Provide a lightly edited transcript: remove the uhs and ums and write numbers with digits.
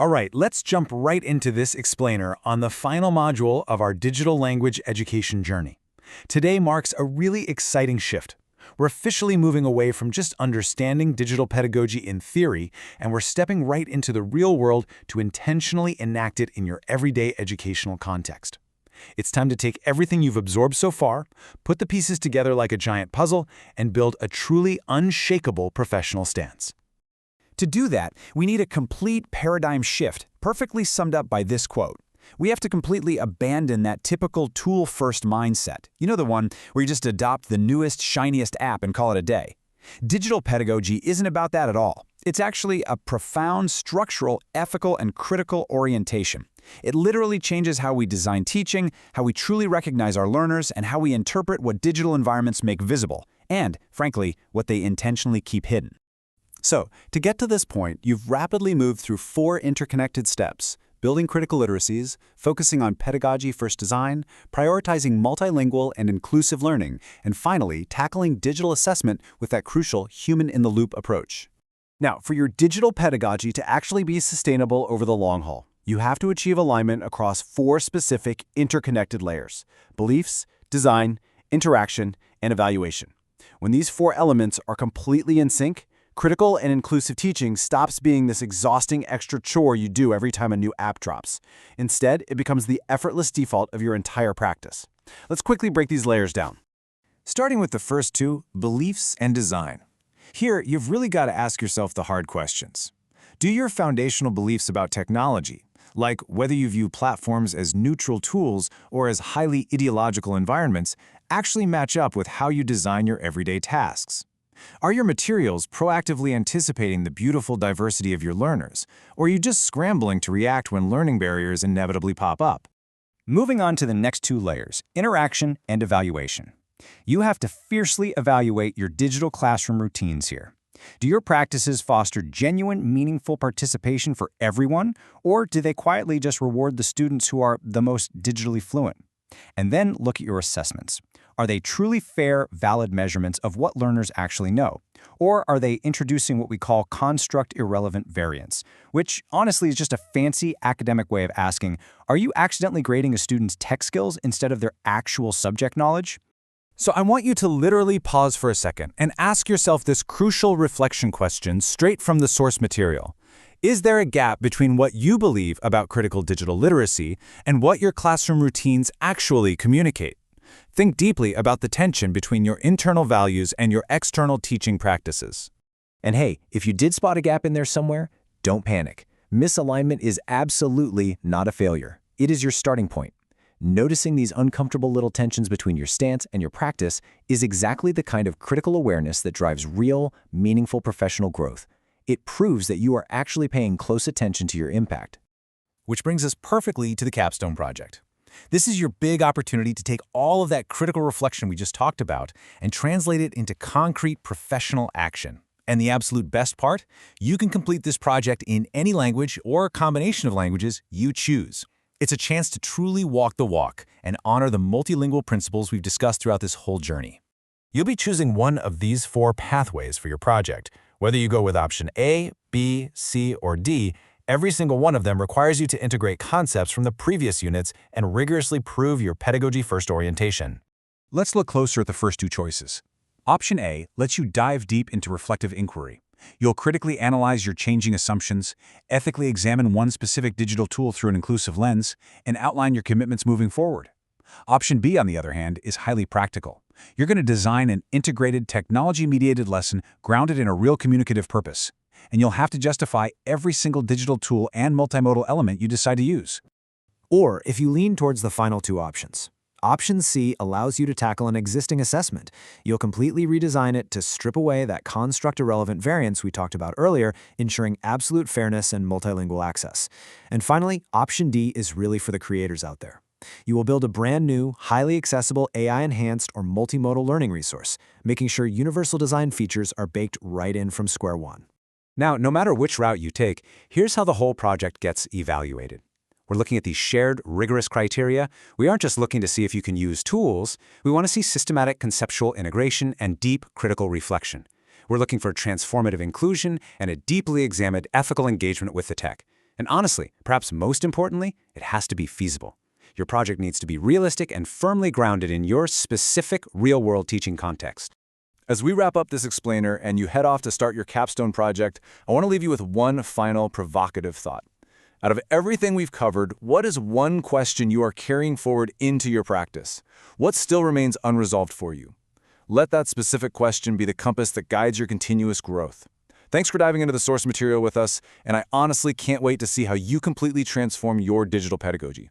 All right, let's jump right into this explainer on the final module of our digital language education journey. Today marks a really exciting shift. We're officially moving away from just understanding digital pedagogy in theory, and we're stepping right into the real world to intentionally enact it in your everyday educational context. It's time to take everything you've absorbed so far, put the pieces together like a giant puzzle, and build a truly unshakable professional stance. To do that, we need a complete paradigm shift, perfectly summed up by this quote. We have to completely abandon that typical tool-first mindset. You know, the one where you just adopt the newest, shiniest app and call it a day. Digital pedagogy isn't about that at all. It's actually a profound structural, ethical, and critical orientation. It literally changes how we design teaching, how we truly recognize our learners, and how we interpret what digital environments make visible, and, frankly, what they intentionally keep hidden. So, to get to this point, you've rapidly moved through 4 interconnected steps: building critical literacies, focusing on pedagogy-first design, prioritizing multilingual and inclusive learning, and finally, tackling digital assessment with that crucial human-in-the-loop approach. Now, for your digital pedagogy to actually be sustainable over the long haul, you have to achieve alignment across 4 specific interconnected layers: beliefs, design, interaction, and evaluation. When these 4 elements are completely in sync, critical and inclusive teaching stops being this exhausting extra chore you do every time a new app drops. Instead, it becomes the effortless default of your entire practice. Let's quickly break these layers down. Starting with the first 2, beliefs and design. Here, you've really got to ask yourself the hard questions. Do your foundational beliefs about technology, like whether you view platforms as neutral tools or as highly ideological environments, actually match up with how you design your everyday tasks? Are your materials proactively anticipating the beautiful diversity of your learners, or are you just scrambling to react when learning barriers inevitably pop up? Moving on to the next 2 layers, interaction and evaluation. You have to fiercely evaluate your digital classroom routines here. Do your practices foster genuine, meaningful participation for everyone, or do they quietly just reward the students who are the most digitally fluent? And then look at your assessments. Are they truly fair, valid measurements of what learners actually know? Or are they introducing what we call construct-irrelevant variance, which honestly is just a fancy academic way of asking, are you accidentally grading a student's tech skills instead of their actual subject knowledge? So I want you to literally pause for a second and ask yourself this crucial reflection question straight from the source material. Is there a gap between what you believe about critical digital literacy and what your classroom routines actually communicate? Think deeply about the tension between your internal values and your external teaching practices. And hey, if you did spot a gap in there somewhere, don't panic. Misalignment is absolutely not a failure. It is your starting point. Noticing these uncomfortable little tensions between your stance and your practice is exactly the kind of critical awareness that drives real, meaningful professional growth. It proves that you are actually paying close attention to your impact. Which brings us perfectly to the capstone project. This is your big opportunity to take all of that critical reflection we just talked about and translate it into concrete professional action. And the absolute best part? You can complete this project in any language or combination of languages you choose. It's a chance to truly walk the walk and honor the multilingual principles we've discussed throughout this whole journey. You'll be choosing one of these 4 pathways for your project. Whether you go with option A, B, C, or D, every single one of them requires you to integrate concepts from the previous units and rigorously prove your pedagogy-first orientation. Let's look closer at the first 2 choices. Option A lets you dive deep into reflective inquiry. You'll critically analyze your changing assumptions, ethically examine one specific digital tool through an inclusive lens, and outline your commitments moving forward. Option B, on the other hand, is highly practical. You're going to design an integrated, technology-mediated lesson grounded in a real communicative purpose, and you'll have to justify every single digital tool and multimodal element you decide to use. Or if you lean towards the final 2 options. Option C allows you to tackle an existing assessment. You'll completely redesign it to strip away that construct-irrelevant variance we talked about earlier, ensuring absolute fairness and multilingual access. And finally, Option D is really for the creators out there. You will build a brand new, highly accessible AI-enhanced or multimodal learning resource, making sure universal design features are baked right in from square one. Now, no matter which route you take, here's how the whole project gets evaluated. We're looking at these shared, rigorous criteria. We aren't just looking to see if you can use tools. We want to see systematic conceptual integration and deep critical reflection. We're looking for transformative inclusion and a deeply examined ethical engagement with the tech. And honestly, perhaps most importantly, it has to be feasible. Your project needs to be realistic and firmly grounded in your specific real-world teaching context. As we wrap up this explainer and you head off to start your capstone project, I want to leave you with one final provocative thought. Out of everything we've covered, what is one question you are carrying forward into your practice? What still remains unresolved for you? Let that specific question be the compass that guides your continuous growth. Thanks for diving into the source material with us, and I honestly can't wait to see how you completely transform your digital pedagogy.